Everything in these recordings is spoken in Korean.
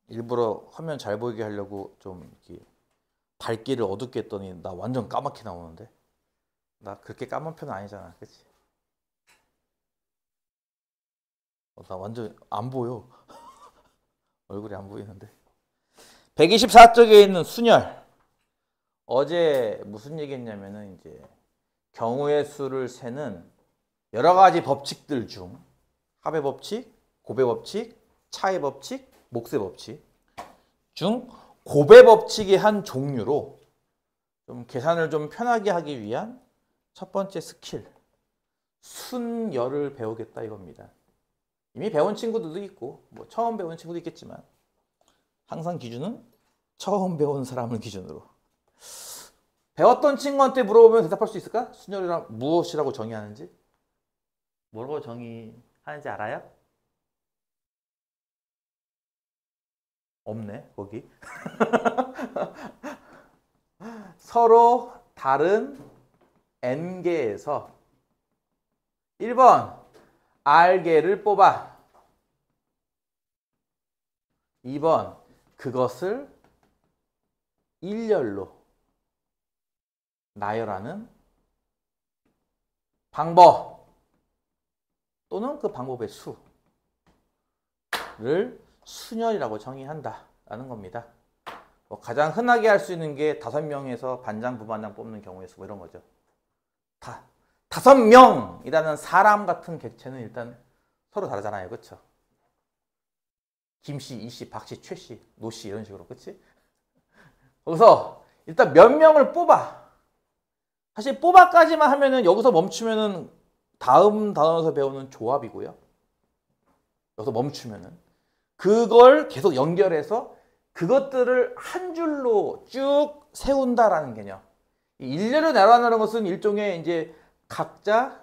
일부러 화면 잘 보이게 하려고 좀 이렇게 밝기를 어둡게 했더니 나 완전 까맣게 나오는데. 나 그렇게 까만 편은 아니잖아, 그치? 나 완전 안 보여. 얼굴이 안 보이는데. 124쪽에 있는 순열. 어제 무슨 얘기했냐면은 이제 경우의 수를 세는 여러 가지 법칙들 중 합의 법칙, 곱의 법칙, 차의 법칙, 몫의 법칙 중 곱의 법칙의 한 종류로 좀 계산을 좀 편하게 하기 위한 첫 번째 스킬 순열을 배우겠다 이겁니다. 이미 배운 친구들도 있고 뭐 처음 배운 친구도 있겠지만 항상 기준은 처음 배운 사람을 기준으로. 배웠던 친구한테 물어보면 대답할 수 있을까? 순열이란 무엇이라고 정의하는지? 뭐라고 정의하는지 알아요? 없네 거기. 서로 다른 n개에서 1번 r개를 뽑아 2번 그것을 일렬로 나열하는 방법 또는 그 방법의 수를 순열이라고 정의한다라는 겁니다. 뭐 가장 흔하게 할 수 있는 게 5명에서 반장, 부반장 뽑는 경우의 수 뭐 이런 거죠. 5명이라는 사람 같은 객체는 일단 서로 다르잖아요. 그렇죠? 김씨, 이씨, 박씨, 최씨, 노씨 이런 식으로. 그렇지? 거기서 일단 몇 명을 뽑아. 사실 뽑아까지만 하면은 여기서 멈추면은 다음 단원에서 배우는 조합이고요. 여기서 멈추면은 그걸 계속 연결해서 그것들을 한 줄로 쭉 세운다라는 개념. 일렬로 나열한다는 것은 일종의 이제 각자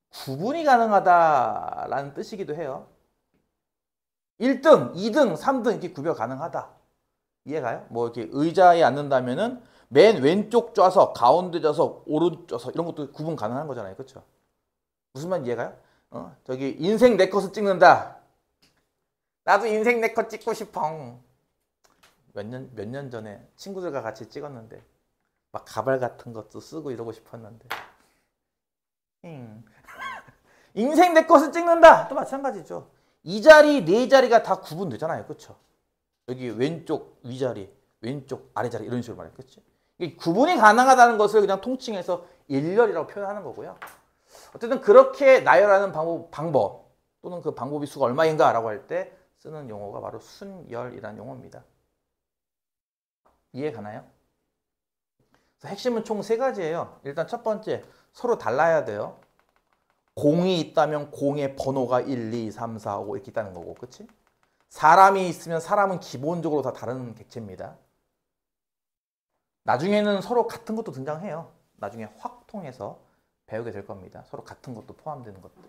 구분이 가능하다라는 뜻이기도 해요. 1등, 2등, 3등 이렇게 구별 가능하다. 이해가요? 뭐 이렇게 의자에 앉는다면은 맨 왼쪽 좌석, 가운데 좌석, 오른쪽 좌석 이런 것도 구분 가능한 거잖아요. 그렇죠? 무슨 말 이해가요? 저기 인생 내 컷을 찍는다. 나도 인생 내 컷 찍고 싶어. 몇 년 전에 친구들과 같이 찍었는데 막 가발 같은 것도 쓰고 이러고 싶었는데 인생 내 컷을 찍는다. 또 마찬가지죠. 이 자리, 네 자리가 다 구분되잖아요. 그렇죠? 여기 왼쪽 위자리, 왼쪽 아래자리 이런 식으로 말해요. 그렇지? 구분이 가능하다는 것을 그냥 통칭해서 일렬이라고 표현하는 거고요. 어쨌든 그렇게 나열하는 방법 또는 그 방법의 수가 얼마인가라고 할 때 쓰는 용어가 바로 순열이라는 용어입니다. 이해 가나요? 핵심은 총 3가지예요. 일단 첫 번째, 서로 달라야 돼요. 공이 있다면 공의 번호가 1, 2, 3, 4, 5 이렇게 있다는 거고, 그치? 사람이 있으면 사람은 기본적으로 다 다른 객체입니다. 나중에는 서로 같은 것도 등장해요. 나중에 확 통해서 배우게 될 겁니다. 서로 같은 것도 포함되는 것들.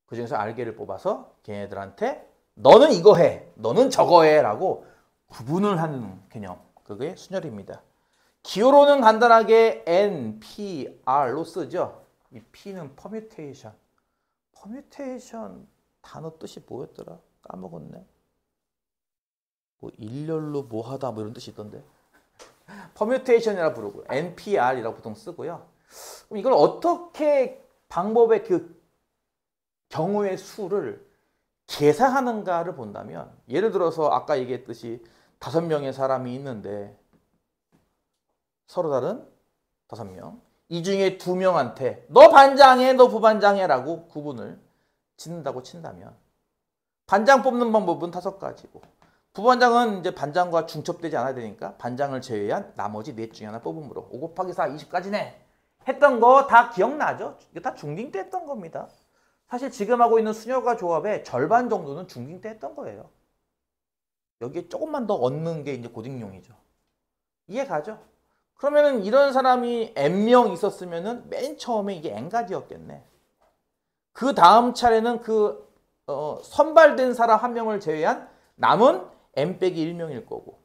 그 중에서 알개를 뽑아서 걔네들한테 너는 이거 해, 너는 저거 해 라고 구분을 하는 개념. 그게 순열입니다. 기호로는 간단하게 N, P, R로 쓰죠. 이 P는 퍼뮤테이션. 퍼뮤테이션 단어 뜻이 뭐였더라? 까먹었네. 뭐 일렬로 뭐 하다 뭐 이런 뜻이 있던데. 퍼뮤테이션이라고 부르고 NPR이라고 보통 쓰고요. 그럼 이걸 어떻게 방법의 그 경우의 수를 계산하는가를 본다면 예를 들어서 아까 얘기했듯이 5명의 사람이 있는데 서로 다른 5명 이 중에 2명한테 너 반장해 너 부반장해 라고 구분을 짓는다고 친다면 반장 뽑는 방법은 5가지고 부반장은 이제 반장과 중첩되지 않아야 되니까 반장을 제외한 나머지 넷 중에 하나 뽑음으로 5 곱하기 4 20까지네 했던 거 다 기억나죠? 이게 다 중딩 때 했던 겁니다. 사실 지금 하고 있는 수녀과 조합의 절반 정도는 중딩 때 했던 거예요. 여기에 조금만 더 얻는 게 이제 고딩용이죠. 이해 가죠? 그러면은 이런 사람이 N명 있었으면은 맨 처음에 이게 N가지였겠네. 그 다음 차례는 그 선발된 사람 1명을 제외한 남은 N 빼기 1명일 거고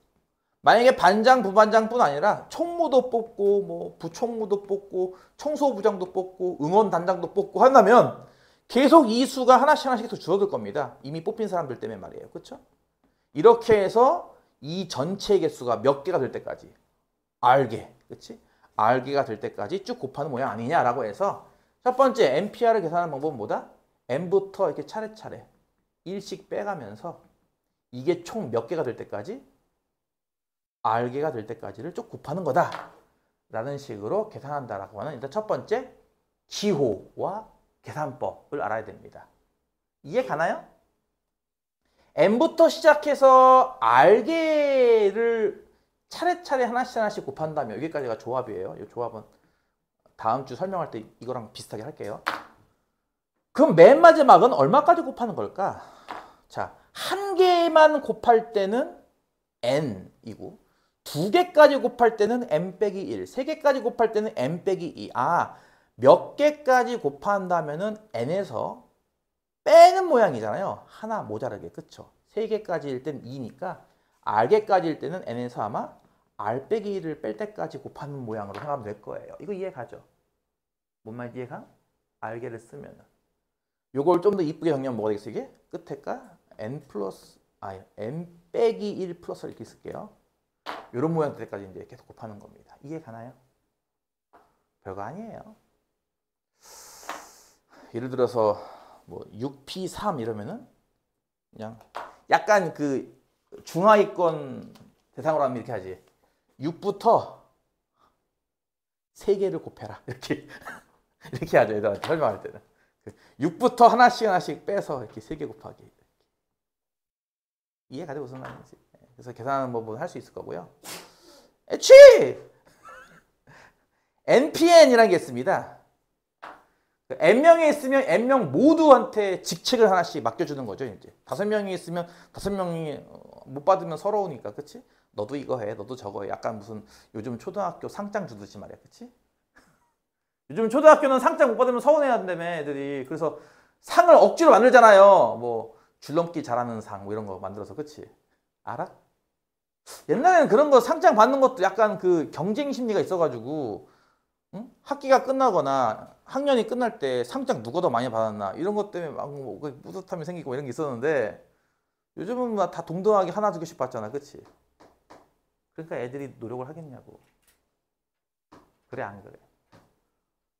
만약에 반장, 부반장뿐 아니라 총무도 뽑고 뭐 부총무도 뽑고 청소부장도 뽑고 응원단장도 뽑고 한다면 계속 이 수가 하나씩 더 줄어들 겁니다. 이미 뽑힌 사람들 때문에 말이에요. 그렇죠? 이렇게 해서 이 전체 개수가 몇 개가 될 때까지 R개, 그치? R개가 될 때까지 쭉 곱하는 모양 아니냐라고 해서 첫 번째 NPR을 계산하는 방법은 뭐다? N부터 이렇게 차례차례 1씩 빼가면서 이게 총 몇 개가 될 때까지? R개가 될 때까지를 쭉 곱하는 거다 라는 식으로 계산한다라고 하는 일단 첫 번째 기호와 계산법을 알아야 됩니다. 이해 가나요? N부터 시작해서 R개를 차례차례 하나씩 곱한다면 여기까지가 조합이에요. 이 조합은 다음 주 설명할 때 이거랑 비슷하게 할게요. 그럼 맨 마지막은 얼마까지 곱하는 걸까? 자, 한 개만 곱할 때는 N이고 두 개까지 곱할 때는 N 빼기 1, 세 개까지 곱할 때는 N 빼기 2. 아, 몇 개까지 곱한다면은 N에서 빼는 모양이잖아요. 하나 모자라게, 그쵸? 세 개까지일 땐 2니까 R개까지일 때는 N에서 아마 R 빼기 1을 뺄 때까지 곱하는 모양으로 생각하면 될 거예요. 이거 이해 가죠? 뭔 말인지 이해가? R개를 쓰면은. 요걸 좀 더 이쁘게 정리하면 뭐가 되겠어, 이게? 끝에가 N 빼기 1 플러스 이렇게 쓸게요. 이런 모양 될 때까지 이제 계속 곱하는 겁니다. 이해 가나요? 별거 아니에요. 예를 들어서 뭐 6P3 이러면은 그냥 약간 그 중하위권 대상으로 하면 이렇게 하지. 6부터 3개를 곱해라. 이렇게 이렇게 하죠. 애들한테 설명할 때는. 6부터 하나씩 빼서 이렇게 3개 곱하기. 이해가 돼 무슨 말인지. 그래서 계산하는 법은 할 수 있을 거고요. 애취! NPN이라는 게 있습니다. N명이 있으면 N명 모두한테 직책을 하나씩 맡겨주는 거죠. 이제 5명이 있으면 5명이 못 받으면 서러우니까, 그치? 너도 이거 해, 너도 저거 해. 약간 무슨 요즘 초등학교 상장 주듯이 말이야, 그치? 요즘 초등학교는 상장 못 받으면 서운해야 된다며, 애들이. 그래서 상을 억지로 만들잖아요. 뭐 줄넘기 잘하는 상, 뭐 이런 거 만들어서, 그치? 알아? 옛날에는 그런 거 상장 받는 것도 약간 그 경쟁 심리가 있어가지고, 응? 학기가 끝나거나 학년이 끝날 때 상장 누가 더 많이 받았나 이런 것 때문에 막 뭐 뿌듯함이 생기고 이런 게 있었는데 요즘은 막 다 동등하게 하나 두 개씩 받잖아, 그치? 그러니까 애들이 노력을 하겠냐고. 그래 안 그래?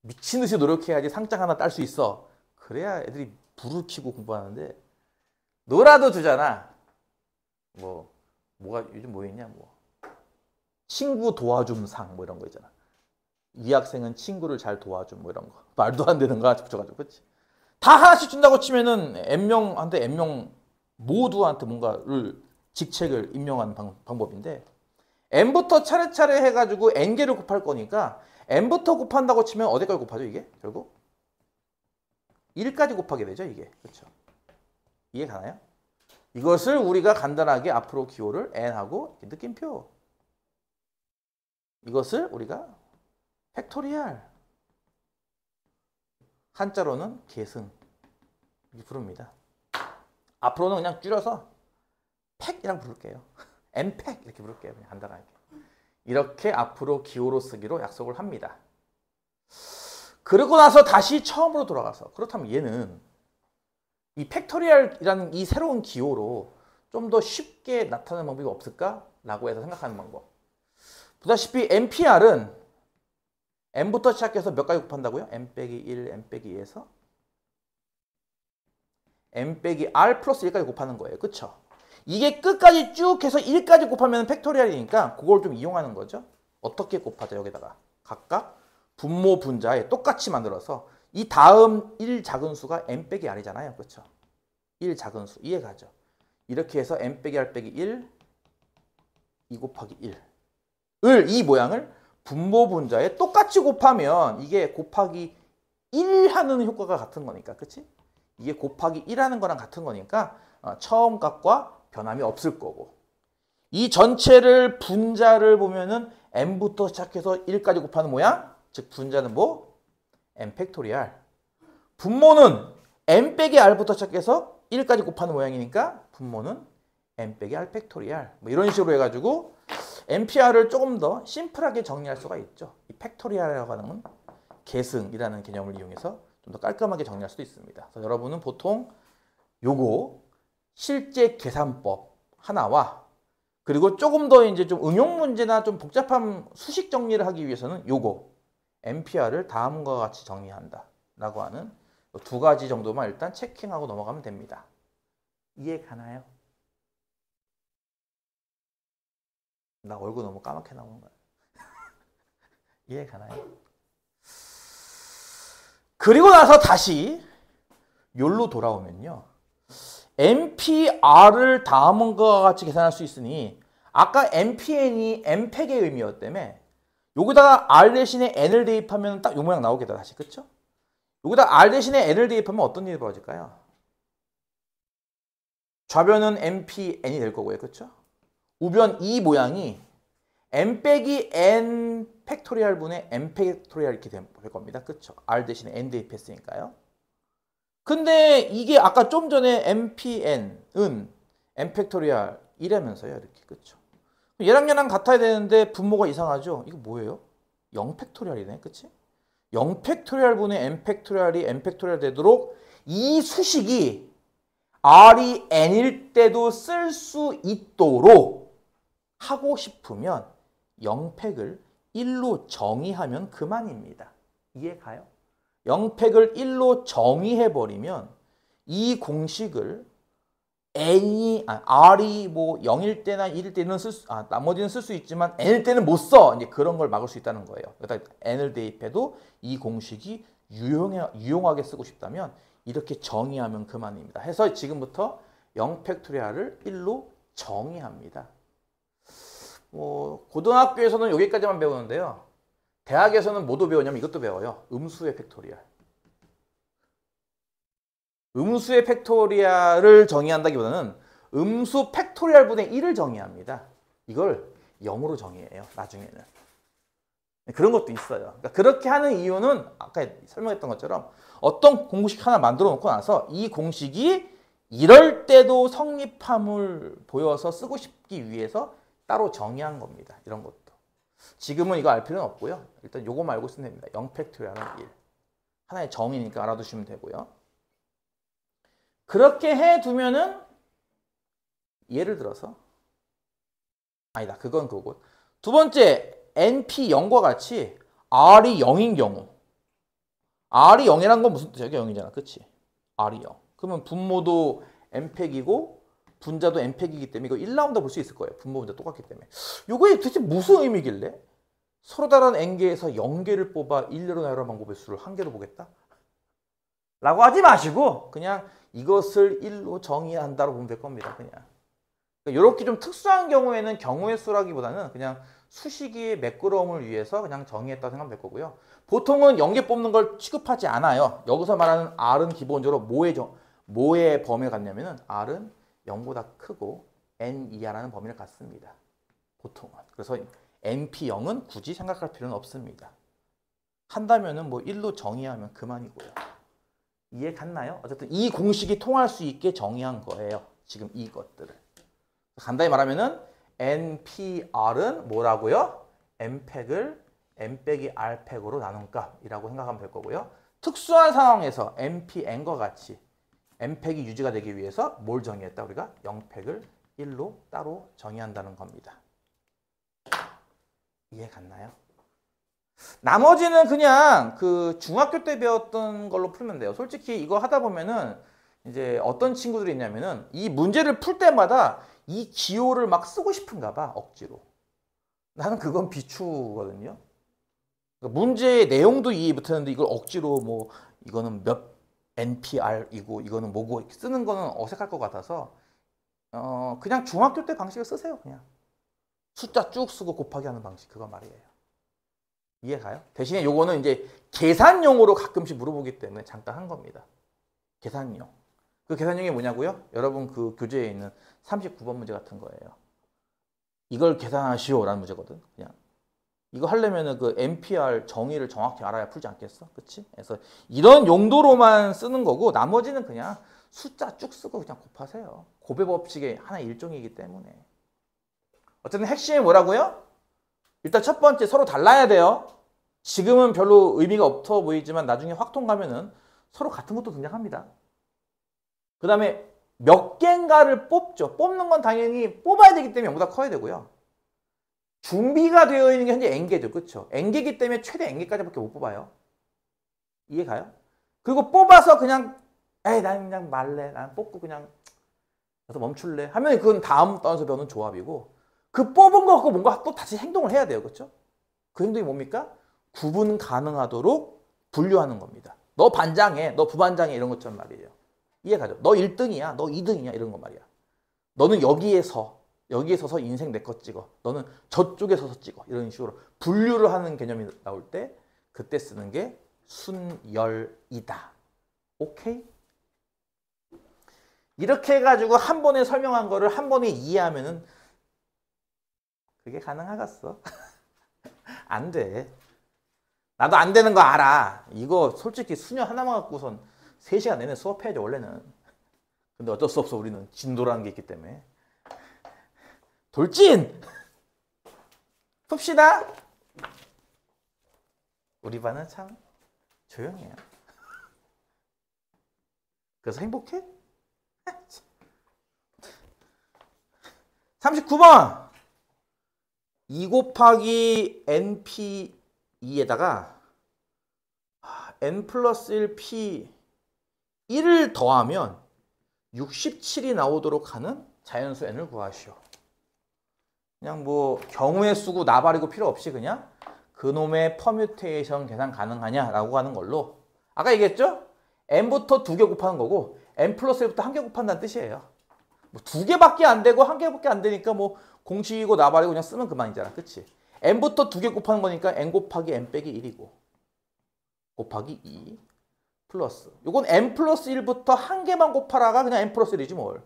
미친 듯이 노력해야지 상장 하나 딸 수 있어. 그래야 애들이 불을 켜고 공부하는데 놀아도 주잖아. 뭐가 요즘 뭐 있냐, 뭐 친구 도와줌 상 뭐 이런 거 있잖아. 이 학생은 친구를 잘 도와줌 뭐 이런 거. 말도 안 되는 거 하나 붙여가지고, 그치? 다 하나씩 준다고 치면은 N명한테 N명 모두한테 뭔가를 직책을 임명하는 방법인데 N부터 차례차례 해가지고 N개를 곱할 거니까 N부터 곱한다고 치면 어디까지 곱하죠, 이게? 결국 1까지 곱하게 되죠, 이게. 그렇죠? 이해 가나요? 이것을 우리가 간단하게 앞으로 기호를 N하고 느낌표. 이것을 우리가 팩토리얼, 한자로는 계승 이렇게 부릅니다. 앞으로는 그냥 줄여서 팩이라고 부를게요. N팩 이렇게 부를게요. 그냥 간단하게. 이렇게 앞으로 기호로 쓰기로 약속을 합니다. 그러고 나서 다시 처음으로 돌아가서 그렇다면 얘는 이 팩토리얼이라는 이 새로운 기호로 좀 더 쉽게 나타내는 방법이 없을까? 라고 해서 생각하는 방법. 보다시피 NPR은 N부터 시작해서 몇 가지 곱한다고요? N 빼기 1, N 빼기 2에서 N 빼기 R 플러스 1까지 곱하는 거예요. 그쵸? 이게 끝까지 쭉 해서 1까지 곱하면 팩토리얼이니까 그걸 좀 이용하는 거죠. 어떻게 곱하죠? 여기다가 각각 분모 분자에 똑같이 만들어서 이 다음 1 작은 수가 N 빼기 R이잖아요. 그쵸? 1 작은 수. 이해가죠? 이렇게 해서 N 빼기 R 빼기 1, 2 곱하기 1을 이 모양을 분모 분자에 똑같이 곱하면 이게 곱하기 1 하는 효과가 같은 거니까, 그치? 이게 곱하기 1 하는 거랑 같은 거니까 처음 값과 변함이 없을 거고 이 전체를 분자를 보면은 N부터 시작해서 1까지 곱하는 모양, 즉 분자는 뭐? N 팩토리얼. 분모는 N 빼기 R부터 시작해서 1까지 곱하는 모양이니까 분모는 N 빼기 R 팩토리얼. 뭐 이런 식으로 해가지고 NPR을 조금 더 심플하게 정리할 수가 있죠. 이 팩토리얼이라고 하는 건 계승이라는 개념을 이용해서 좀 더 깔끔하게 정리할 수도 있습니다. 그래서 여러분은 보통 요거 실제 계산법 하나와 그리고 조금 더 이제 좀 응용 문제나 좀 복잡한 수식 정리를 하기 위해서는 요거 NPR을 다음과 같이 정리한다 라고 하는 두 가지 정도만 일단 체킹하고 넘어가면 됩니다. 이해 가나요? 나 얼굴 너무 까맣게 나오는 거야. 이해 가나요? 그리고 나서 다시 요로 돌아오면요. NPR을 다음과 같이 계산할 수 있으니 아까 NPN이 N팩의 의미였다며 여기다가 R 대신에 N을 대입하면 딱 요 모양 나오겠다 다시. 그쵸? 여기다 R 대신에 N을 대입하면 어떤 일이 벌어질까요? 좌변은 NPN이 될 거고요. 그쵸? 우변 이 모양이 N 빼기 N 팩토리얼 분의 N 팩토리얼 이렇게 될 겁니다. 그쵸? R 대신에 N 대입했으니까요. 근데 이게 아까 좀 전에 NPN은 N 팩토리얼 이라면서요. 이렇게. 그쵸? 얘랑 같아야 되는데 분모가 이상하죠? 이거 뭐예요? 0 팩토리얼이네. 그치? 0 팩토리얼 분의 N 팩토리얼이 N 팩토리얼 되도록 이 수식이 R이 N일 때도 쓸 수 있도록 하고 싶으면 0팩을 1로 정의하면 그만입니다. 이해 가요? 0팩을 1로 정의해버리면 이 공식을 R이 뭐 0일 때나 1일 때는 나머지는 쓸 수 있지만 N일 때는 못 써. 이제 그런 걸 막을 수 있다는 거예요. 그러니까 N을 대입해도 이 공식이 유용하게 쓰고 싶다면 이렇게 정의하면 그만입니다. 해서 지금부터 0 팩토리얼을 1로 정의합니다. 고등학교에서는 여기까지만 배우는데요. 대학에서는 뭐도 배우냐면 이것도 배워요. 음수의 팩토리얼. 음수의 팩토리얼을 정의한다기보다는 음수 팩토리얼 분의 1을 정의합니다. 이걸 0으로 정의해요. 나중에는. 그런 것도 있어요. 그러니까 그렇게 하는 이유는 아까 설명했던 것처럼 어떤 공식 하나 만들어 놓고 나서 이 공식이 이럴 때도 성립함을 보여서 쓰고 싶기 위해서 따로 정의한 겁니다. 이런 것도. 지금은 이거 알 필요는 없고요. 일단 요거만 알고 쓰면 됩니다. 0 팩토리얼은 1. 하나의 정의니까 알아두시면 되고요. 그렇게 해두면은 예를 들어서 아니다. 그건 그거고. 두 번째 NP 0과 같이 R이 0인 경우 R이 0이란 건 무슨 뜻이야? 0이잖아. 그치? R이 0. 그러면 분모도 N팩이고 분자도 N팩이기 때문에 이거 1 나온다 볼 수 있을 거예요. 분모 분자 똑같기 때문에. 요거에 도대체 무슨 의미길래? 서로 다른 N개에서 0개를 뽑아 1로 나열한 방법의 수를 1개로 보겠다? 라고 하지 마시고 그냥 이것을 1로 정의한다로 보면 될 겁니다. 그냥. 이렇게 좀 특수한 경우에는 경우의 수라기보다는 그냥 수식의 매끄러움을 위해서 그냥 정의했다고 생각하면 될 거고요. 보통은 0개 뽑는 걸 취급하지 않아요. 여기서 말하는 R은 기본적으로 뭐의 범위를 갖냐면은 R은 0보다 크고 N 이하라는 범위를 갖습니다. 보통은. 그래서 NP0은 굳이 생각할 필요는 없습니다. 한다면은 뭐 1로 정의하면 그만이고요. 이해 갔나요? 어쨌든 이 공식이 통할 수 있게 정의한 거예요. 지금 이것들을. 간단히 말하면은 NPR은 뭐라고요? N팩을 N 빼기 R팩으로 나눈 값이라고 생각하면 될 거고요. 특수한 상황에서 NPN과 같이 N팩이 유지가 되기 위해서 뭘 정의했다? 우리가 0팩을 1로 따로 정의한다는 겁니다. 이해 갔나요? 나머지는 그냥 그 중학교 때 배웠던 걸로 풀면 돼요. 솔직히 이거 하다 보면은 이제 어떤 친구들이 있냐면은 이 문제를 풀 때마다 이 기호를 막 쓰고 싶은가 봐, 억지로. 나는 그건 비추거든요. 문제의 내용도 이해 못하는데 이걸 억지로 뭐 이거는 몇 NPR이고 이거는 뭐고 이렇게 쓰는 거는 어색할 것 같아서 그냥 중학교 때 방식을 쓰세요. 그냥 숫자 쭉 쓰고 곱하기 하는 방식 그거 말이에요. 이해 가요? 대신에 요거는 이제 계산용으로 가끔씩 물어보기 때문에 잠깐 한 겁니다. 계산용. 그 계산용이 뭐냐고요? 여러분 그 교재에 있는 39번 문제 같은 거예요. 이걸 계산하시오라는 문제거든. 그냥 이거 하려면은 그 NPR 정의를 정확히 알아야 풀지 않겠어? 그치? 그래서 이런 용도로만 쓰는 거고 나머지는 그냥 숫자 쭉 쓰고 그냥 곱하세요. 곱의 법칙의 하나의 일종이기 때문에. 어쨌든 핵심이 뭐라고요? 일단 첫 번째 서로 달라야 돼요. 지금은 별로 의미가 없어 보이지만 나중에 확통 가면은 서로 같은 것도 등장합니다. 그 다음에 몇 개인가를 뽑죠. 뽑는 건 당연히 뽑아야 되기 때문에 0보다 커야 되고요. 준비가 되어 있는 게 현재 n개죠. 그렇죠? n개이기 때문에 최대 n개까지밖에 못 뽑아요. 이해가요? 그리고 뽑아서 그냥 에이 난 그냥 말래. 난 뽑고 그냥 그래서 멈출래. 하면 그건 다음 단서 배우는 조합이고 그 뽑은 거 갖고 뭔가 또 다시 행동을 해야 돼요. 그렇죠? 그 행동이 뭡니까? 구분 가능하도록 분류하는 겁니다. 너 반장해. 너 부반장해. 이런 것처럼 말이에요. 이해가죠? 너 1등이야. 너 2등이야. 이런 거 말이야. 너는 여기에 서서 인생 내 것 찍어. 너는 저쪽에 서서 찍어. 이런 식으로 분류를 하는 개념이 나올 때 그때 쓰는 게 순열이다. 오케이? 이렇게 해가지고 한 번에 설명한 거를 한 번에 이해하면은 그게 가능하겠어? 안 돼. 나도 안 되는 거 알아. 이거 솔직히 수녀 하나만 갖고선 3시간 내내 수업해야죠, 원래는. 근데 어쩔 수 없어, 우리는. 진도라는 게 있기 때문에. 돌진! 풉시다. 우리 반은 참 조용해요. 그래서 행복해? 39번 2 곱하기 np2에다가 n 플러스 1p 1을 더하면 67이 나오도록 하는 자연수 n을 구하시오. 그냥 뭐 경우의 수고 나발이고 필요 없이 그냥 그놈의 퍼뮤테이션 계산 가능하냐라고 하는 걸로 아까 얘기했죠? n부터 2개 곱하는 거고 n 플러스 1부터 1개 곱한다는 뜻이에요. 뭐 2개밖에 안 되고 1개밖에 안 되니까 뭐 공식이고 나발이고 그냥 쓰면 그만이잖아. 그치? n부터 2개 곱하는 거니까 n 곱하기 n 빼기 1이고 곱하기 2 플러스 요건 n 플러스 1부터 1개만 곱하라가 그냥 n 플러스 1이지 뭘.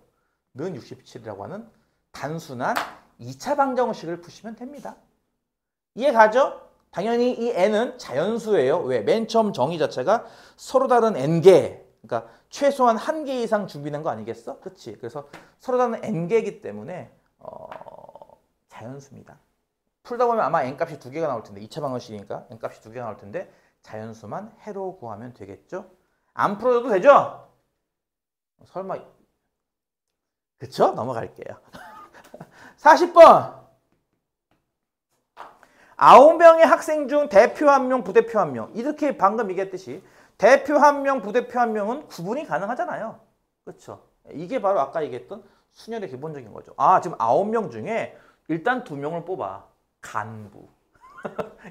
는 67이라고 하는 단순한 2차 방정식을 푸시면 됩니다. 이해 가죠? 당연히 이 n은 자연수예요. 왜? 맨 처음 정의 자체가 서로 다른 n개, 그러니까 최소한 1개 이상 준비된 거 아니겠어? 그치? 그래서 서로 다른 n개이기 때문에 자연수입니다. 풀다 보면 아마 n값이 2개가 나올 텐데 2차 방정식이니까 n값이 2개가 나올 텐데 자연수만 해로 구하면 되겠죠? 안 풀어도 되죠? 설마 그쵸? 넘어갈게요. 40번 9명의 학생 중 대표 1명, 부대표 1명. 이렇게 방금 얘기했듯이 대표 1명, 부대표 1명은 구분이 가능하잖아요. 그렇죠? 이게 바로 아까 얘기했던 순열의 기본적인 거죠. 아, 지금 9명 중에 일단 2명을 뽑아. 간부.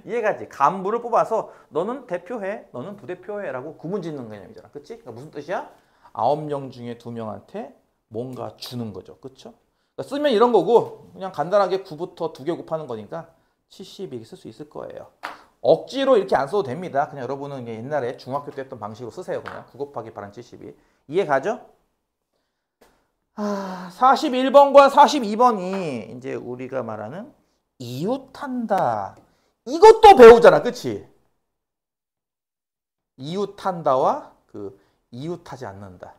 이해가지? 간부를 뽑아서 너는 대표해, 너는 부대표해 라고 구분 짓는 개념이잖아. 그치? 그러니까 무슨 뜻이야? 9명 중에 2명한테 뭔가 주는 거죠. 그쵸? 그러니까 쓰면 이런 거고 그냥 간단하게 9부터 2개 곱하는 거니까 70 쓸 수 있을 거예요. 억지로 이렇게 안 써도 됩니다. 그냥 여러분은 옛날에 중학교 때 했던 방식으로 쓰세요. 그냥 9 곱하기 8은 72. 이해 가죠? 41번과 42번이 이제 우리가 말하는 이웃한다. 이것도 배우잖아. 그치? 이웃한다와 그 이웃하지 않는다.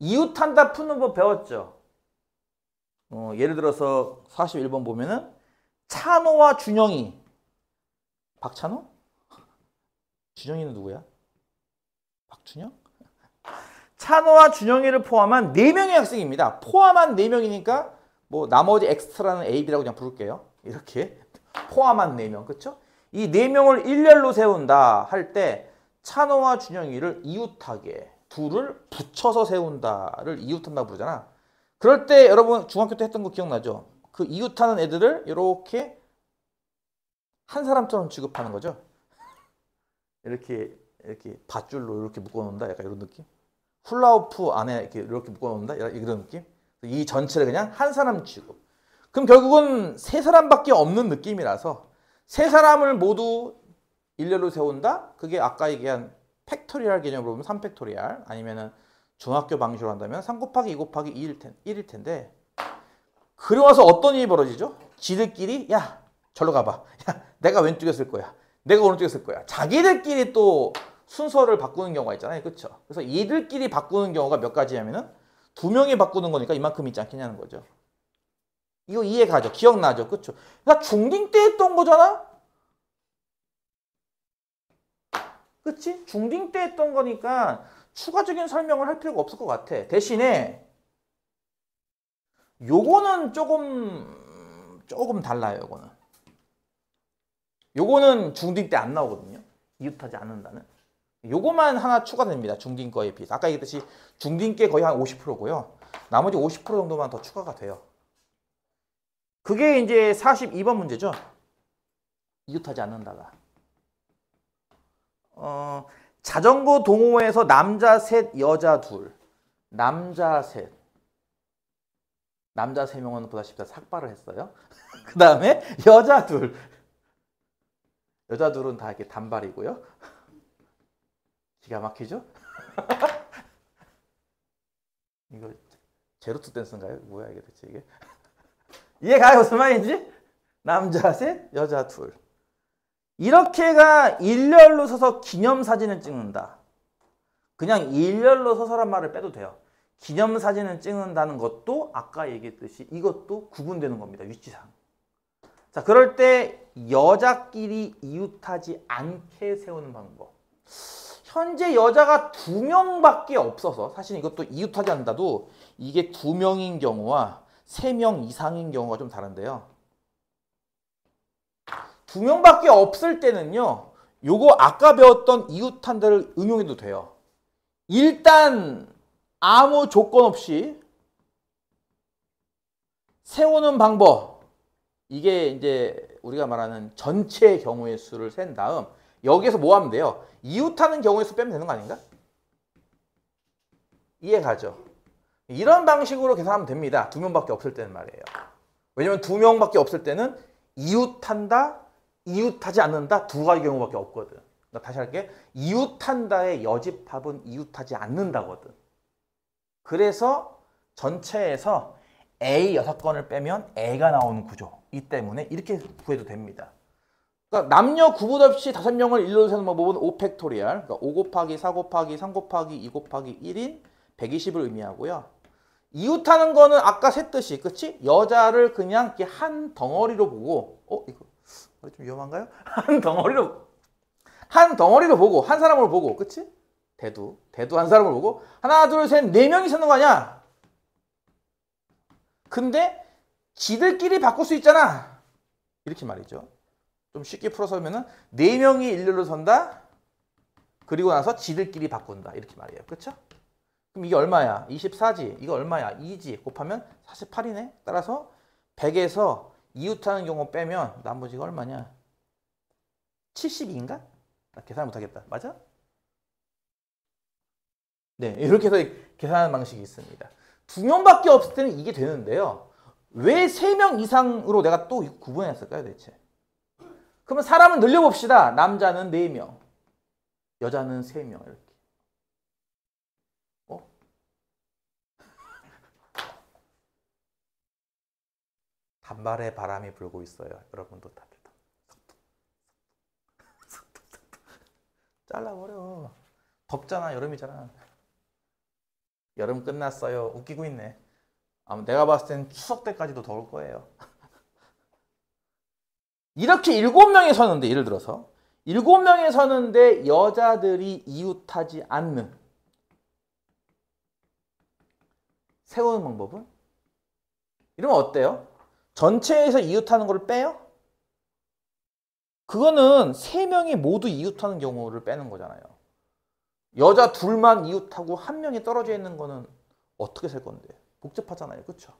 이웃한다 푸는 법 배웠죠? 예를 들어서 41번 보면은 찬호와 준영이. 박찬호? 준영이는 누구야? 박준영? 찬호와 준영이를 포함한 4명의 학생입니다. 포함한 4명이니까 뭐 나머지 엑스트라는 A, B라고 그냥 부를게요. 이렇게 포함한 4명. 그쵸? 이 4명을 일렬로 세운다 할 때 찬호와 준영이를 이웃하게 둘을 붙여서 세운다를 이웃한다고 부르잖아. 그럴 때 여러분 중학교 때 했던 거 기억나죠? 그 이웃하는 애들을 이렇게 한 사람처럼 취급하는 거죠. 이렇게 밧줄로 이렇게 묶어놓는다. 약간 이런 느낌. 훌라후프 안에 이렇게 묶어놓는다. 이런 느낌. 이 전체를 그냥 한 사람 취급. 그럼 결국은 3사람밖에 없는 느낌이라서 3사람을 모두 일렬로 세운다. 그게 아까 얘기한 팩토리얼 개념으로 보면 3팩토리얼 아니면은 중학교 방식으로 한다면 3 곱하기 2 곱하기 1일 텐데 그리고 와서 어떤 일이 벌어지죠? 지들끼리 야 절로 가봐. 야 내가 왼쪽에 쓸 거야. 내가 오른쪽에 쓸 거야. 자기들끼리 또 순서를 바꾸는 경우가 있잖아요. 그렇죠? 그래서 이들끼리 바꾸는 경우가 몇 가지냐면은 2명이 바꾸는 거니까 이만큼 있지 않겠냐는 거죠. 이거 이해 가죠? 기억나죠? 그렇죠? 그러니까 중딩 때 했던 거잖아? 그치? 중딩 때 했던 거니까 추가적인 설명을 할 필요가 없을 것 같아. 대신에 요거는 조금 달라요. 요거는 중딩 때 안 나오거든요. 이웃하지 않는다는. 요거만 하나 추가됩니다. 중딩 거에 비해서. 아까 얘기했듯이 중딩 게 거의 한 50%고요. 나머지 50% 정도만 더 추가가 돼요. 그게 이제 42번 문제죠. 이웃하지 않는다가. 자전거 동호회에서 남자 셋, 여자 둘. 남자 셋. 남자 3명은 보다시피 삭발을 했어요. 그 다음에 여자 둘. 여자 둘은 다 이렇게 단발이고요. 기가 막히죠? 이거 제로투 댄스인가요? 뭐야 이게 대체 이게? 이해가요? 무슨 말인지? 남자 셋, 여자 둘. 이렇게가 일렬로 서서 기념사진을 찍는다. 그냥 일렬로 서서란 말을 빼도 돼요. 기념사진을 찍는다는 것도 아까 얘기했듯이 이것도 구분되는 겁니다. 위치상. 자, 그럴 때 여자끼리 이웃하지 않게 세우는 방법. 현재 여자가 2명밖에 없어서 사실 이것도 이웃하지 않는다도 이게 2명인 경우와 3명 이상인 경우가 좀 다른데요. 2명밖에 없을 때는요. 요거 아까 배웠던 이웃한다를 응용해도 돼요. 일단 아무 조건 없이 세우는 방법. 이게 이제 우리가 말하는 전체 경우의 수를 센 다음 여기에서 뭐 하면 돼요? 이웃하는 경우의 수 빼면 되는 거 아닌가? 이해 가죠? 이런 방식으로 계산하면 됩니다. 2명밖에 없을 때는 말이에요. 왜냐면 2명밖에 없을 때는 이웃한다, 이웃하지 않는다 두 가지 경우밖에 없거든. 그러니까 다시 할게. 이웃한다의 여집합은 이웃하지 않는다거든. 그래서 전체에서 A 6건을 빼면 A가 나오는 구조. 이 때문에 이렇게 구해도 됩니다. 그러니까 남녀 구분 없이 5명을 일로 세는 방법은 5팩토리얼. 그러니까 5 곱하기 4 곱하기 3 곱하기 2 곱하기 1인 120을 의미하고요. 이웃하는 거는 아까 셌듯이, 그치? 여자를 그냥 이렇게 한 덩어리로 보고, 이거 좀 위험한가요? 한 덩어리로 보고, 한 사람으로 보고, 그치? 대두 한 사람을 보고, 하나, 둘, 셋, 4명이 세는 거 아니야? 근데 지들끼리 바꿀 수 있잖아. 이렇게 말이죠. 좀 쉽게 풀어서 하면은 4명이 일렬로 선다. 그리고 나서 지들끼리 바꾼다. 이렇게 말이에요. 그렇죠? 그럼 이게 얼마야? 24지. 이거 얼마야? 2지. 곱하면 48이네. 따라서 100에서 이웃하는 경우 빼면 나머지가 얼마냐? 72인가? 나 계산 못하겠다. 맞아? 네, 이렇게 해서 계산하는 방식이 있습니다. 2명밖에 없을 때는 이게 되는데요. 왜 3명 이상으로 내가 또 구분했을까요, 대체? 그러면 사람을 늘려봅시다. 남자는 4명, 여자는 3명 이렇게. 단발에 바람이 불고 있어요. 여러분도 다들. 잘라버려. 덥잖아. 여름이잖아. 여름 끝났어요. 웃기고 있네. 아마 내가 봤을 땐 추석 때까지도 더울 거예요. 이렇게 7명이 서는데, 예를 들어서 7명이 서는데 여자들이 이웃하지 않는 세우는 방법은? 이러면 어때요? 전체에서 이웃하는 걸 빼요? 그거는 3명이 모두 이웃하는 경우를 빼는 거잖아요. 여자 둘만 이웃하고 1명이 떨어져 있는 거는 어떻게 셀 건데? 복잡하잖아요. 그렇죠?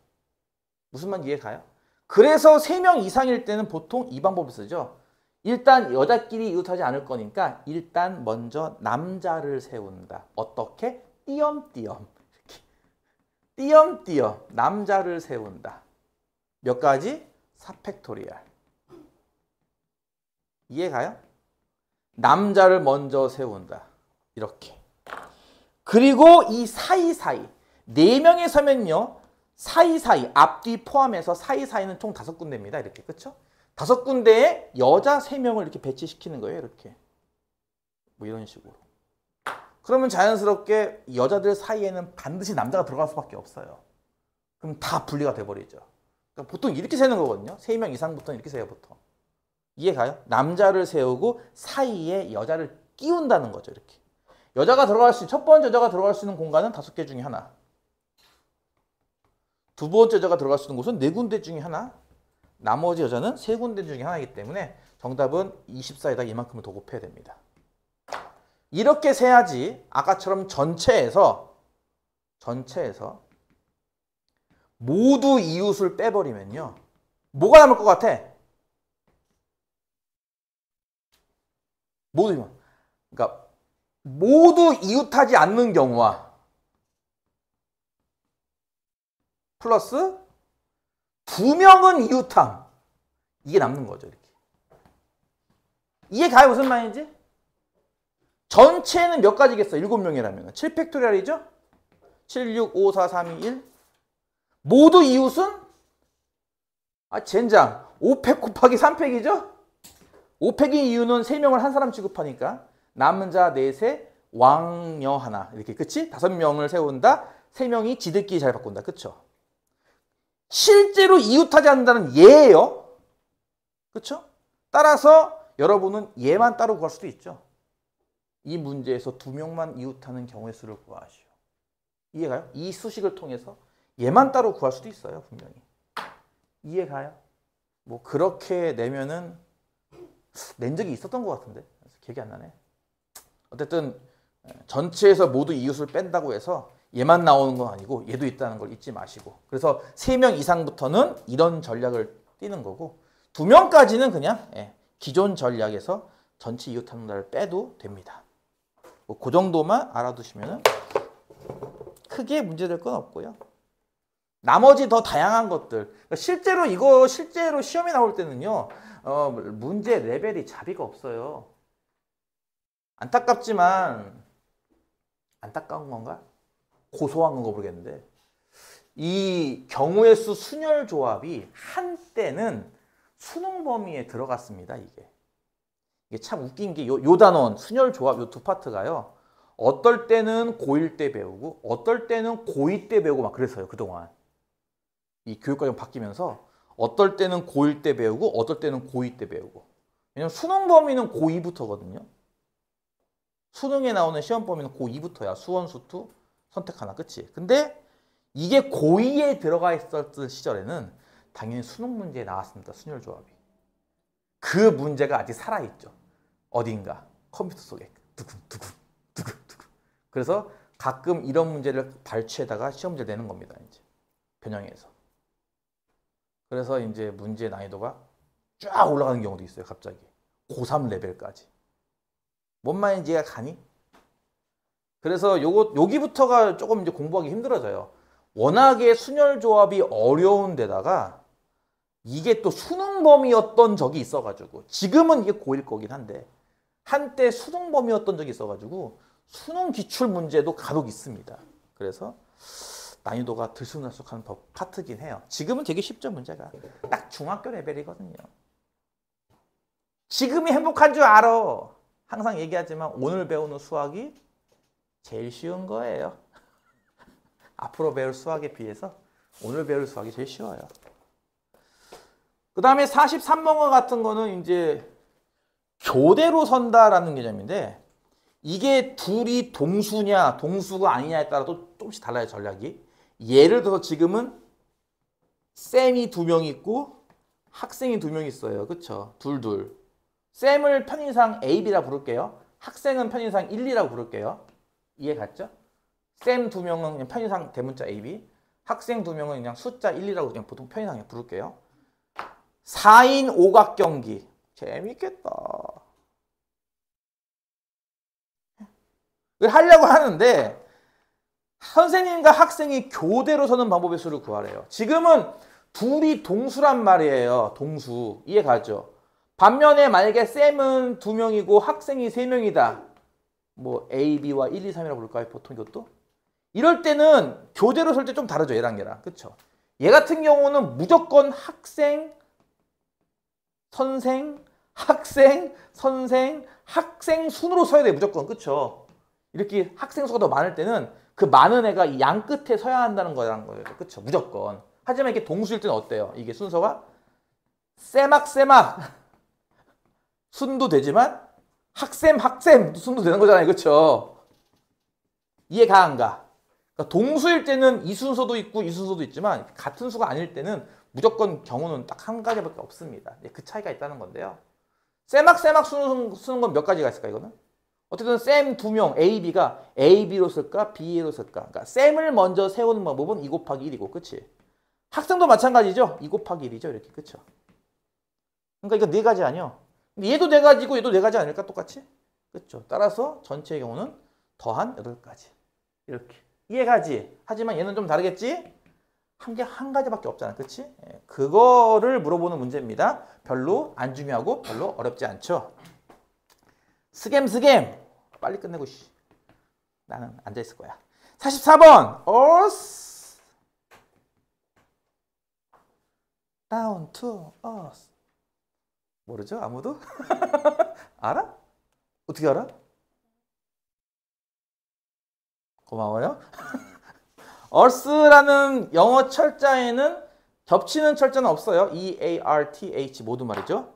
무슨 말 이해 가요? 그래서 3명 이상일 때는 보통 이 방법을 쓰죠. 일단 여자끼리 이웃하지 않을 거니까 일단 먼저 남자를 세운다. 어떻게? 띄엄띄엄. 이렇게. 띄엄띄엄 남자를 세운다. 몇 가지? 4팩토리얼. 이해 가요? 남자를 먼저 세운다. 이렇게. 그리고 이 사이사이 4명이 서면요. 사이사이 앞뒤 포함해서 사이사이는 총 5군데입니다. 이렇게. 그렇죠? 5군데에 여자 3명을 이렇게 배치시키는 거예요. 이렇게. 뭐 이런 식으로. 그러면 자연스럽게 여자들 사이에는 반드시 남자가 들어갈 수밖에 없어요. 그럼 다 분리가 돼버리죠. 그러니까 보통 이렇게 세는 거거든요. 3명 이상부터는 이렇게 세요. 보통. 이해 가요? 남자를 세우고 사이에 여자를 끼운다는 거죠. 이렇게. 첫 번째 여자가 들어갈 수 있는 공간은 5개 중에 하나. 두 번째 여자가 들어갈 수 있는 곳은 4군데 중에 하나. 나머지 여자는 3군데 중에 하나이기 때문에 정답은 24에다 이만큼을 더 곱해야 됩니다. 이렇게 세야지 아까처럼 전체에서 모두 이웃을 빼버리면요. 뭐가 남을 것 같아? 그러니까 모두 이웃하지 않는 경우와 플러스 2명은 이웃함. 이게 남는 거죠. 이렇게. 이해가요? 무슨 말인지? 전체는 몇 가지겠어? 7명이라면. 7팩토리얼이죠? 7, 6, 5, 4, 3, 2, 1. 모두 이웃은? 젠장. 5팩 곱하기 3팩이죠? 5팩인 이유는 3명을 한 사람 취급하니까. 남은 자 넷에 왕녀 하나. 이렇게. 그치? 5명을 세운다. 3명이 지들끼리 잘 바꾼다. 그쵸? 실제로 이웃하지 않는다는 예예요. 그쵸? 따라서 여러분은 얘만 따로 구할 수도 있죠. 이 문제에서 2명만 이웃하는 경우의 수를 구하시오. 이해가요? 이 수식을 통해서 얘만 따로 구할 수도 있어요. 분명히. 이해가요? 뭐 그렇게 내면은 낸 적이 있었던 것 같은데 기억이 안 나네. 어쨌든 전체에서 모두 이웃을 뺀다고 해서 얘만 나오는 건 아니고 얘도 있다는 걸 잊지 마시고. 그래서 3명 이상부터는 이런 전략을 띄는 거고 2명까지는 그냥 기존 전략에서 전체 이웃하는 날을 빼도 됩니다. 뭐 그 정도만 알아두시면 크게 문제될 건 없고요. 나머지 더 다양한 것들. 실제로 시험에 나올 때는요. 문제 레벨이 자비가 없어요. 안타깝지만 안타까운 건가? 고소한 건가 모르겠는데 이 경우의 수 순열 조합이 한때는 수능 범위에 들어갔습니다. 이게 참 웃긴 게 요 단원 순열 조합 요 두 파트가요. 어떨 때는 고1 때 배우고 어떨 때는 고2 때 배우고 막 그랬어요. 그동안 이 교육과정 바뀌면서 어떨 때는 고1 때 배우고 어떨 때는 고2 때 배우고. 왜냐면 수능 범위는 고2부터거든요. 수능에 나오는 시험 범위는 고2부터야. 수원, 수투 선택 하나. 그치? 근데 이게 고2에 들어가 있었던 시절에는 당연히 수능 문제에 나왔습니다. 순열 조합이. 그 문제가 아직 살아있죠. 어딘가 컴퓨터 속에 두근두근. 그래서 가끔 이런 문제를 발췌에다가 시험 문제를 내는 겁니다. 이제 변형해서. 그래서 이제 문제 난이도가 쫙 올라가는 경우도 있어요. 갑자기 고3 레벨까지. 뭔 말인지 이해가 가니? 그래서 여기부터가 조금 이제 공부하기 힘들어져요. 워낙에 순열 조합이 어려운 데다가 이게 또 수능 범위였던 적이 있어가지고 지금은 이게 고1 거긴 한데 한때 수능 범위였던 적이 있어가지고 수능 기출 문제도 간혹 있습니다. 그래서 난이도가 들쑥날쑥한 파트긴 해요. 지금은 되게 쉽죠. 문제가 딱 중학교 레벨이거든요. 지금이 행복한 줄 알아. 항상 얘기하지만 오늘 배우는 수학이 제일 쉬운 거예요. 앞으로 배울 수학에 비해서 오늘 배울 수학이 제일 쉬워요. 그 다음에 43번과 같은 거는 이제 교대로 선다라는 개념인데 이게 둘이 동수냐 동수가 아니냐에 따라 또 조금씩 달라요. 전략이. 예를 들어서 지금은 쌤이 2명 있고 학생이 2명 있어요. 그쵸? 둘. 쌤을 편의상 AB라 부를게요. 학생은 편의상 1, 2라고 부를게요. 이해 갔죠? 쌤 2명은 그냥 편의상 대문자 AB, 학생 2명은 그냥 숫자 1, 2라고 그냥 보통 편의상 부를게요. 4인 오각경기. 재밌겠다. 이걸 하려고 하는데 선생님과 학생이 교대로 서는 방법의 수를 구하래요. 지금은 둘이 동수란 말이에요. 동수. 이해 가죠? 반면에 만약에 쌤은 2명이고 학생이 3명이다. 뭐 A, B와 1, 2, 3이라고 부를까요? 보통 이것도? 이럴 때는 교대로 설 때 좀 다르죠. 얘랑. 그쵸? 얘 같은 경우는 무조건 학생, 선생, 학생, 선생, 학생 순으로 서야 돼. 무조건. 그쵸? 이렇게 학생 수가 더 많을 때는 그 많은 애가 이 양 끝에 서야 한다는 거라는 거예요. 그쵸? 무조건. 하지만 이게 동수일 때는 어때요? 이게 순서가 세막 순도 되지만 학셈 순도 되는 거잖아요. 그렇죠? 이해가 안 가? 그러니까 동수일 때는 이 순서도 있고 이 순서도 있지만 같은 수가 아닐 때는 무조건 경우는 딱 한 가지밖에 없습니다. 그 차이가 있다는 건데요. 셈학 쓰는 건 몇 가지가 있을까 이거는? 어쨌든 셈 두 명 A, B가 A, B로 쓸까 B, A로 쓸까? 그러니까 셈을 먼저 세우는 방법은 2 곱하기 1이고 그치? 학생도 마찬가지죠? 2 곱하기 1이죠 이렇게 그쵸? 그러니까 이거 네 가지 아니야. 얘도 네 가지고 얘도 네 가지 아닐까 똑같이? 그쵸? 따라서 전체의 경우는 더한 8가지 이렇게 이해가지? 하지만 얘는 좀 다르겠지? 한 가지밖에 없잖아 그치? 그거를 물어보는 문제입니다. 별로 안 중요하고 별로 어렵지 않죠? 스겜 빨리 끝내고 나는 앉아있을 거야. 44번 earth down to earth 모르죠? 아무도? 알아? 어떻게 알아? 고마워요. earth라는 영어 철자에는 겹치는 철자는 없어요. E-A-R-T-H 모두 말이죠.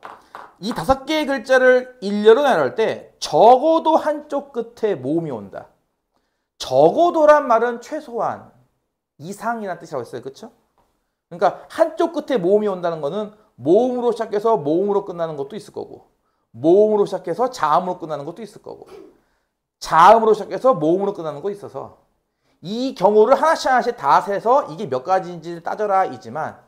이 5개의 글자를 일렬로 나열할 때 적어도 한쪽 끝에 모음이 온다. 적어도란 말은 최소한 이상이라는 뜻이라고 했어요. 그렇죠? 그러니까 한쪽 끝에 모음이 온다는 거는 모음으로 시작해서 모음으로 끝나는 것도 있을 거고 모음으로 시작해서 자음으로 끝나는 것도 있을 거고 자음으로 시작해서 모음으로 끝나는 것도 있어서 이 경우를 하나씩 다 세서 이게 몇 가지인지를 따져라 이지만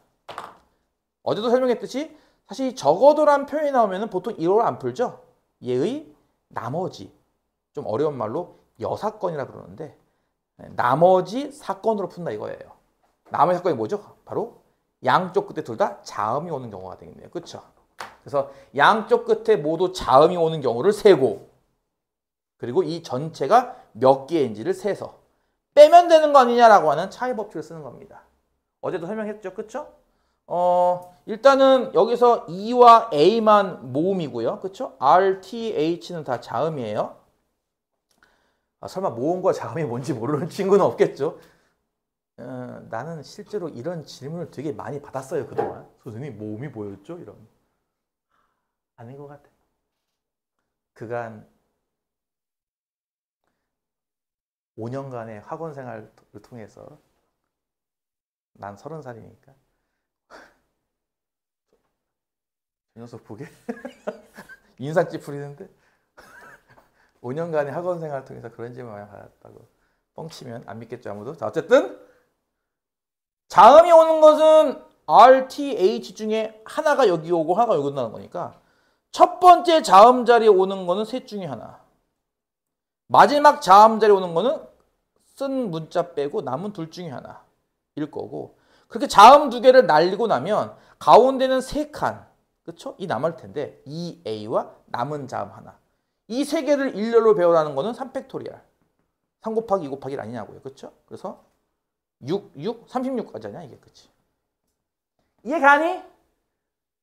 어제도 설명했듯이 사실 적어도란 표현이 나오면 보통 이걸 안 풀죠. 얘의 나머지 좀 어려운 말로 여사건이라 그러는데 나머지 사건으로 푼다 이거예요. 나머지 사건이 뭐죠? 바로 양쪽 끝에 둘 다 자음이 오는 경우가 되겠네요. 그렇죠? 그래서 양쪽 끝에 모두 자음이 오는 경우를 세고 그리고 이 전체가 몇 개인지를 세서 빼면 되는 거 아니냐라고 하는 차이 법칙을 쓰는 겁니다. 어제도 설명했죠. 그렇죠? 일단은 여기서 E와 A만 모음이고요. 그렇죠? R, T, H는 다 자음이에요. 설마 모음과 자음이 뭔지 모르는 친구는 없겠죠? 나는 실제로 이런 질문을 되게 많이 받았어요. 그동안. 선생님 모음이 뭐였죠? 이런. 아닌 것 같아요. 그간 5년간의 학원 생활을 통해서 난 30살이니까 이 녀석 보게 인상 찌푸리는데 5년간의 학원 생활을 통해서 그런 질문을 많이 받았다고 뻥치면 안 믿겠죠 아무도. 자 어쨌든 자음이 오는 것은 R, T, H 중에 하나가 여기 오고 하나가 여기 온다는 거니까 첫 번째 자음 자리에 오는 거는 셋 중에 하나. 마지막 자음 자리에 오는 거는 쓴 문자 빼고 남은 둘 중에 하나일 거고 그렇게 자음 2개를 날리고 나면 가운데는 3칸 그쵸? 이 남을 텐데 이 A와 남은 자음 하나 이 3개를 일렬로 배우라는 거는 3팩토리얼 3 곱하기 2 곱하기 1 아니냐고요. 그쵸? 그래서 36까지 하냐 이게 그치? 이해가니?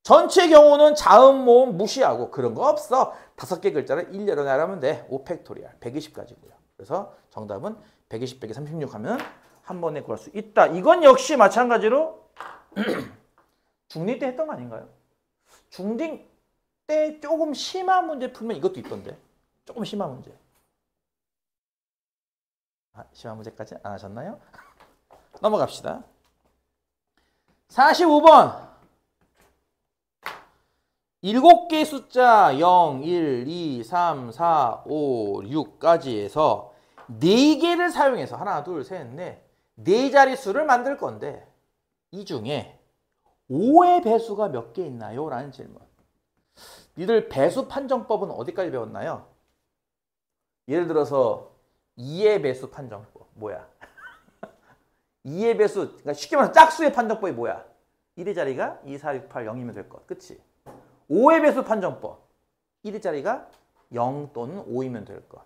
전체 경우는 자음 모음 무시하고 그런 거 없어. 5개 글자를 일렬로 나열하면 돼. 5팩토리얼 120가지고요. 그래서 정답은 120 빼기 36 하면 한 번에 구할 수 있다. 이건 역시 마찬가지로 중2 때 했던 거 아닌가요? 중2 때 조금 심한 문제 풀면 이것도 있던데. 조금 심한 문제. 심한 문제까지 안 하셨나요? 넘어갑시다. 45번. 7개의 숫자 0, 1, 2, 3, 4, 5, 6까지 해서 4개를 사용해서 하나, 둘, 셋, 넷 4자릿수를 만들 건데 이 중에 5의 배수가 몇 개 있나요? 라는 질문. 니들 배수 판정법은 어디까지 배웠나요? 예를 들어서 2의 배수 판정법 뭐야? 2의 배수, 그러니까 쉽게 말해서 짝수의 판정법이 뭐야? 1의 자리가 2, 4, 6, 8, 0이면 될 것. 그치? 5의 배수 판정법. 1의 자리가 0 또는 5이면 될 것.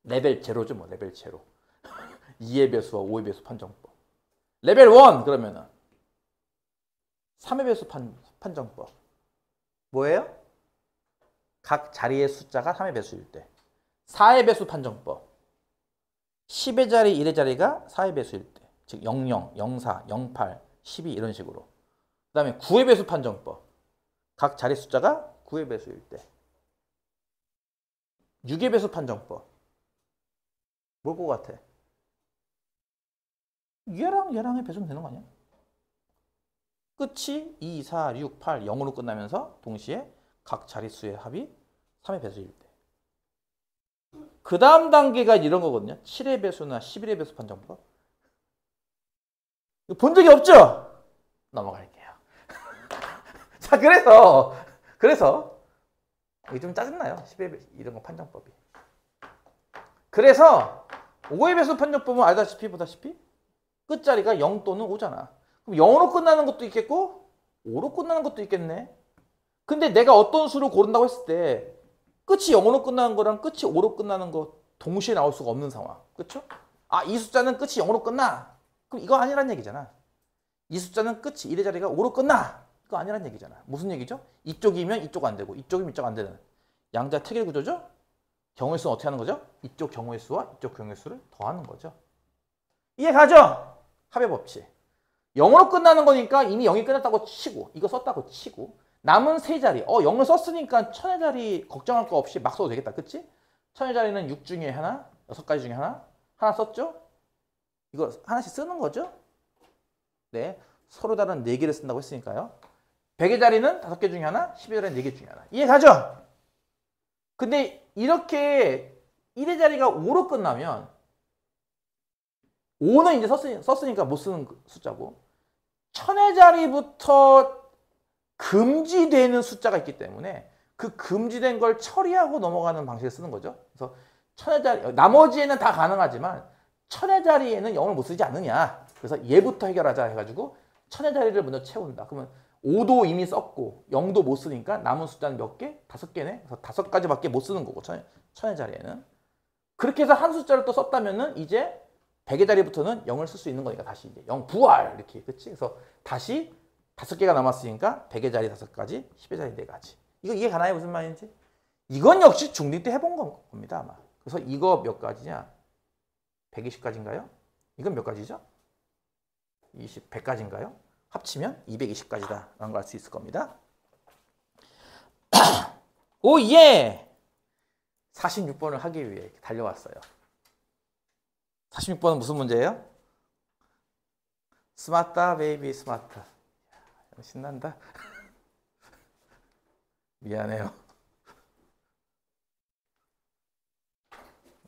레벨 제로죠, 뭐 레벨 제로. 2의 배수와 5의 배수 판정법. 레벨 1 그러면은 3의 배수 판정법. 뭐예요? 각 자리의 숫자가 3의 배수일 때. 4의 배수 판정법. 10의 자리, 1의 자리가 4의 배수일 때. 즉 00, 04, 08, 12 이런 식으로. 그 다음에 9의 배수 판정법. 각 자리 숫자가 9의 배수일 때. 6의 배수 판정법. 뭘 것 같아? 얘랑의 배수면 되는 거 아니야? 끝이 2, 4, 6, 8, 0으로 끝나면서 동시에 각 자릿수의 합이 3의 배수일 때. 그 다음 단계가 이런 거거든요. 7의 배수나 11의 배수 판정법. 본 적이 없죠? 넘어갈게요. 자, 그래서 이게 좀 짜증나요. 10의 배수 이런 거 판정법이. 그래서 5의 배수 판정법은 알다시피 보다시피 끝자리가 0 또는 5잖아. 그럼 0으로 끝나는 것도 있겠고 5로 끝나는 것도 있겠네. 근데 내가 어떤 수를 고른다고 했을 때 끝이 0으로 끝나는 거랑 끝이 5로 끝나는 거 동시에 나올 수가 없는 상황. 그렇죠? 아, 이 숫자는 끝이 0으로 끝나. 그럼 이거 아니란 얘기잖아. 이 숫자는 끝이 1의 자리가 5로 끝나. 이거 아니란 얘기잖아. 무슨 얘기죠? 이쪽이면 이쪽 안 되고 이쪽이면 이쪽 안 되는 양자 택일 구조죠? 경우의 수는 어떻게 하는 거죠? 이쪽 경우의 수와 이쪽 경우의 수를 더하는 거죠. 이해 가죠? 합의 법칙. 0으로 끝나는 거니까 이미 0이 끝났다고 치고 이거 썼다고 치고 남은 세 자리 0을 썼으니까 천의 자리 걱정할 거 없이 막 써도 되겠다. 그치? 천의 자리는 6 중에 하나 6가지 중에 하나 썼죠? 이거 하나씩 쓰는 거죠? 네, 서로 다른 4개를 쓴다고 했으니까요. 100의 자리는 5개 중에 하나 10의 자리는 4개 중에 하나. 이해 가죠? 근데 이렇게 1의 자리가 5로 끝나면 5는 이제 썼으니까 못 쓰는 숫자고 천의 자리부터 금지되는 숫자가 있기 때문에 그 금지된 걸 처리하고 넘어가는 방식을 쓰는 거죠. 그래서 천의 자리, 나머지에는 다 가능하지만 천의 자리에는 0을 못 쓰지 않느냐. 그래서 얘부터 해결하자 해가지고 천의 자리를 먼저 채운다. 그러면 5도 이미 썼고 0도 못 쓰니까 남은 숫자는 몇 개? 5개네. 그래서 5가지밖에 못 쓰는 거고 천의 자리에는. 그렇게 해서 한 숫자를 또 썼다면은 이제 100의 자리부터는 0을 쓸 수 있는 거니까 다시 이제 0 부활 이렇게. 그치? 그래서 다시 5개가 남았으니까 100의 자리 5가지, 10의 자리 4가지. 이거 이해 가나요? 무슨 말인지? 이건 역시 중2 때 해본 겁니다, 아마. 그래서 이거 몇 가지냐? 120가지인가요? 이건 몇 가지죠? 100가지인가요? 합치면 220가지다 라는 걸 알 수 있을 겁니다. 오, 예! 46번을 하기 위해 달려왔어요. 46번은 무슨 문제예요? 스마트다, 베이비, 스마트. 신난다. 미안해요.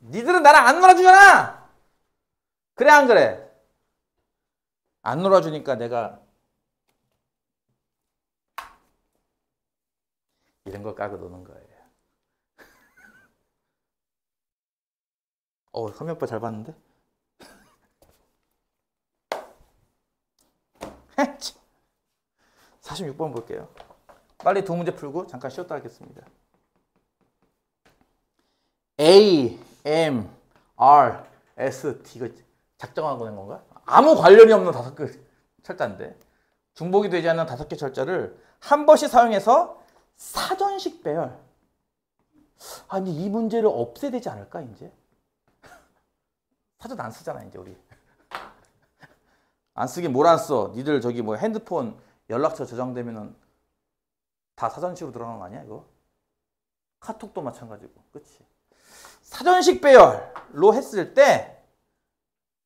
니들은 나랑 안 놀아주잖아! 그래, 안 그래? 안 놀아주니까 내가 이런 거 까고 노는 거예요. 선명빠 잘 봤는데? 46번 볼게요. 빨리 두 문제 풀고 잠깐 쉬었다 하겠습니다. A, M, R, S, T. 이거 작정하고 낸 건가? 아무 관련이 없는 5개 철자인데 중복이 되지 않는 5개 철자를 한 번씩 사용해서 사전식 배열. 이제 이 문제를 없애야 되지 않을까 이제? 사전 안 쓰잖아 이제 우리. 안 쓰긴 뭘 안 써. 니들 저기 뭐 핸드폰 연락처 저장되면은 다 사전식으로 들어가는 거 아니야 이거? 카톡도 마찬가지고. 그치? 사전식 배열로 했을 때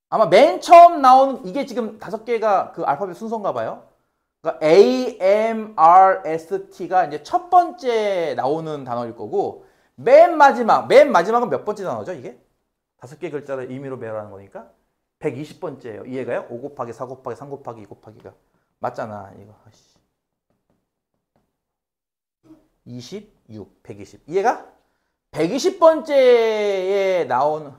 아마 맨 처음 나온 이게 지금 5개가 그 알파벳 순서인가 봐요. 그러니까 A, M, R, S, T가 이제 첫 번째 나오는 단어일 거고 맨 마지막은 몇 번째 단어죠 이게? 5개 글자를 의미로 배열하는 거니까 120번째예요. 이해가요? 5 곱하기 4 곱하기 3 곱하기 2 곱하기가 맞잖아 이거. 26, 120. 이해가? 120번째에 나온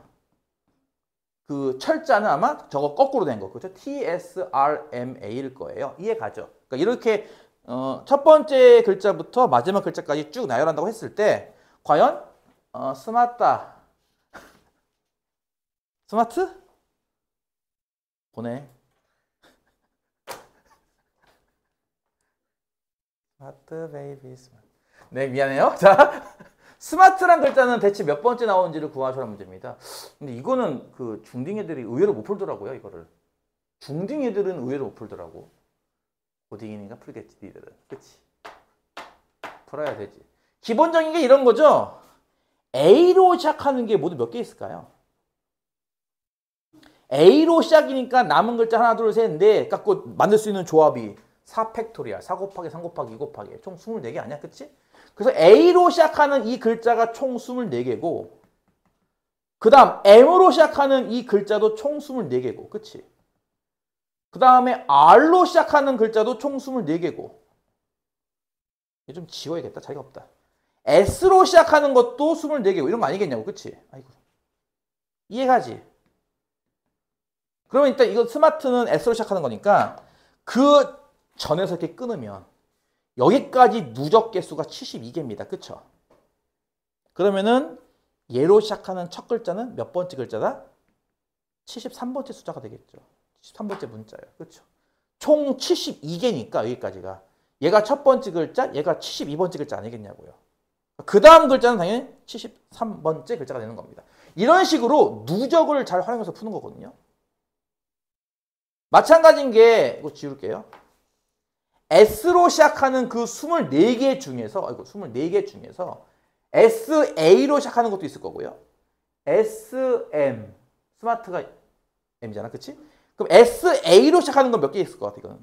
그 철자는 아마 저거 거꾸로 된 거. 그렇죠? TSRMA일 거예요. 이해 가죠? 그러니까 이렇게 첫 번째 글자부터 마지막 글자까지 쭉 나열한다고 했을 때 과연 스마트다. 스마트? 보내. 스마트 베이비 스마트. 네, 미안해요. 자, 스마트란 글자는 대체 몇 번째 나오는지를 구하셔라 문제입니다. 근데 이거는 그 중딩 애들이 의외로 못 풀더라고요, 이거를. 중딩 애들은 의외로 못 풀더라고. 고딩이니까 풀겠지, 니들은. 그치? 풀어야 되지. 기본적인 게 이런 거죠. A로 시작하는 게 모두 몇 개 있을까요? A로 시작이니까 남은 글자 하나, 둘, 셋, 넷 갖고 만들 수 있는 조합이 4 팩토리얼, 4 곱하기 3 곱하기 2 곱하기 총 24개 아니야? 그치? 그래서 A로 시작하는 이 글자가 총 24개고 그 다음 M으로 시작하는 이 글자도 총 24개고 그치? 그 다음에 R로 시작하는 글자도 총 24개고 이거 좀 지워야겠다. 자리가 없다. S로 시작하는 것도 24개고 이런 거 아니겠냐고 그치? 아이고 이해가지? 그러면 일단 이거 스마트는 S로 시작하는 거니까 그 전에서 이렇게 끊으면 여기까지 누적 개수가 72개입니다. 그쵸? 그러면은 얘로 시작하는 첫 글자는 몇 번째 글자다? 73번째 숫자가 되겠죠. 73번째 문자예요. 그쵸? 총 72개니까 여기까지가. 얘가 첫 번째 글자, 얘가 72번째 글자 아니겠냐고요. 그 다음 글자는 당연히 73번째 글자가 되는 겁니다. 이런 식으로 누적을 잘 활용해서 푸는 거거든요. 마찬가지인 게 이거 지울게요. S로 시작하는 그 24개 중에서 아이고 24개 중에서 SA로 시작하는 것도 있을 거고요. SM 스마트가 M이잖아. 그치? 그럼 SA로 시작하는 건 몇 개 있을 것 같아 이거는?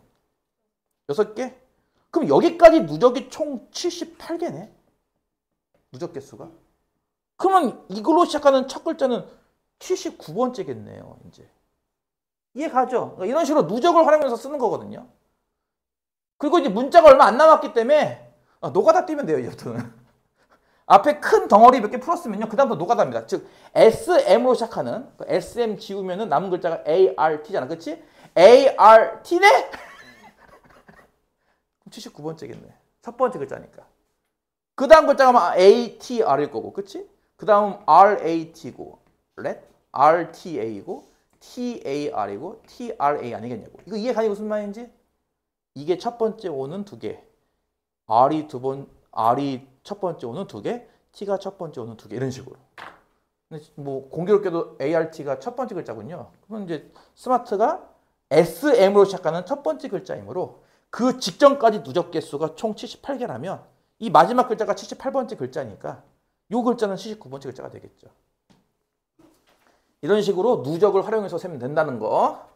6개? 그럼 여기까지 누적이 총 78개네. 누적 개수가. 그러면 이걸로 시작하는 첫 글자는 79번째겠네요. 이제. 이해 가죠? 그러니까 이런 식으로 누적을 활용해서 쓰는 거거든요. 그리고 이제 문자가 얼마 안 남았기 때문에 노가다 뛰면 돼요. 이제부터는. 앞에 큰 덩어리 몇 개 풀었으면요. 그 다음부터 노가다입니다. 즉 SM으로 시작하는 SM 지우면은 남은 글자가 ART잖아. 그치? ART네? 79번째겠네. 첫 번째 글자니까. 그 다음 글자가 ATR일 거고. 그치? 그 다음 RAT고 RTA고 TAR이고 TRA 아니겠냐고. 이거 이해가니 무슨 말인지? 이게 첫 번째 오는 2개. R이 첫 번째 오는 2개. T가 첫 번째 오는 2개. 이런 식으로. 근데 뭐 공교롭게도 ART가 첫 번째 글자군요. 그러면 이제 스마트가 SM으로 시작하는 첫 번째 글자이므로 그 직전까지 누적 개수가 총 78개라면 이 마지막 글자가 78번째 글자니까 이 글자는 79번째 글자가 되겠죠. 이런 식으로 누적을 활용해서 세면 된다는 거.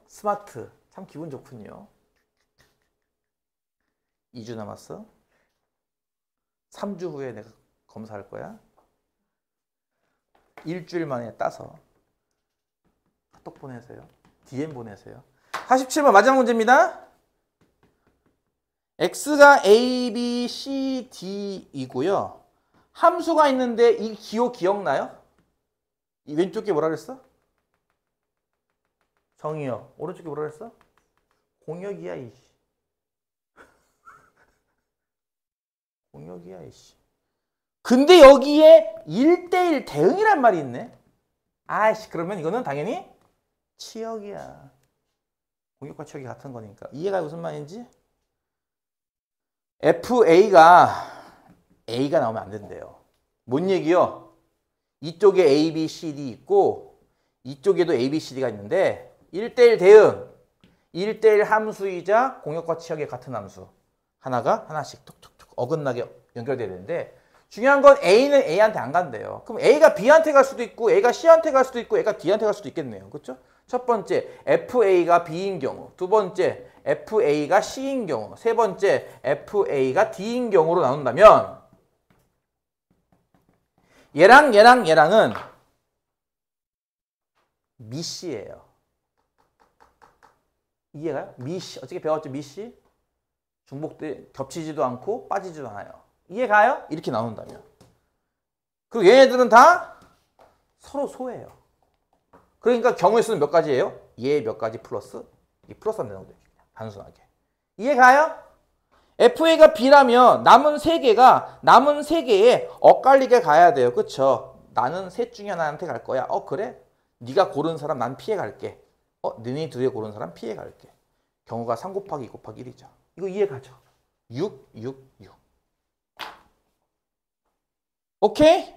스마트 참 기분 좋군요. 2주 남았어. 3주 후에 내가 검사할 거야. 일주일 만에 따서 카톡 보내세요. DM 보내세요. 47번 마지막 문제입니다. x가 a, b, c, d이고요. 함수가 있는데 이 기호 기억나요? 이 왼쪽 게 뭐라 그랬어? 정의역. 오른쪽 게 뭐라 그랬어? 공역이야 이씨. 공역이야 이씨. 근데 여기에 1대1 대응이란 말이 있네. 아이씨 그러면 이거는 당연히 치역이야. 공역과 치역이 같은 거니까. 이해가 무슨 말인지? FA가 나오면 안 된대요. 뭔 얘기요? 이쪽에 A, B, C, D 있고 이쪽에도 A, B, C, D가 있는데 1대1 대응. 1대1 함수이자 공역과 치역의 같은 함수. 하나가 하나씩 툭툭툭 어긋나게 연결돼야 되는데 중요한 건 A는 A한테 안 간대요. 그럼 A가 B한테 갈 수도 있고 A가 C한테 갈 수도 있고 A가 D한테 갈 수도 있겠네요. 그렇죠? 첫 번째 FA가 B인 경우, 두 번째 FA가 C인 경우, 세 번째 FA가 D인 경우로 나눈다면 얘랑은 미씨예요. 이해가요? 미씨. 어떻게 배웠죠? 미씨? 중복돼 겹치지도 않고 빠지지도 않아요. 이해가요? 이렇게 나눈다면. 그리고 얘네들은 다 서로 소예요. 그러니까 경우의 수는 몇 가지예요? 얘 몇 가지 플러스 이 플러스 안 되는 거예요. 단순하게. 이해가요? FA가 B라면 남은 세 개에 엇갈리게 가야 돼요. 그쵸? 나는 셋 중에 하나한테 갈 거야. 그래? 네가 고른 사람 난 피해 갈게. 너네 둘이 고른 사람 피해 갈게. 경우가 3 곱하기 2 곱하기 1이죠. 이거 이해가죠? 6, 6, 6. 오케이?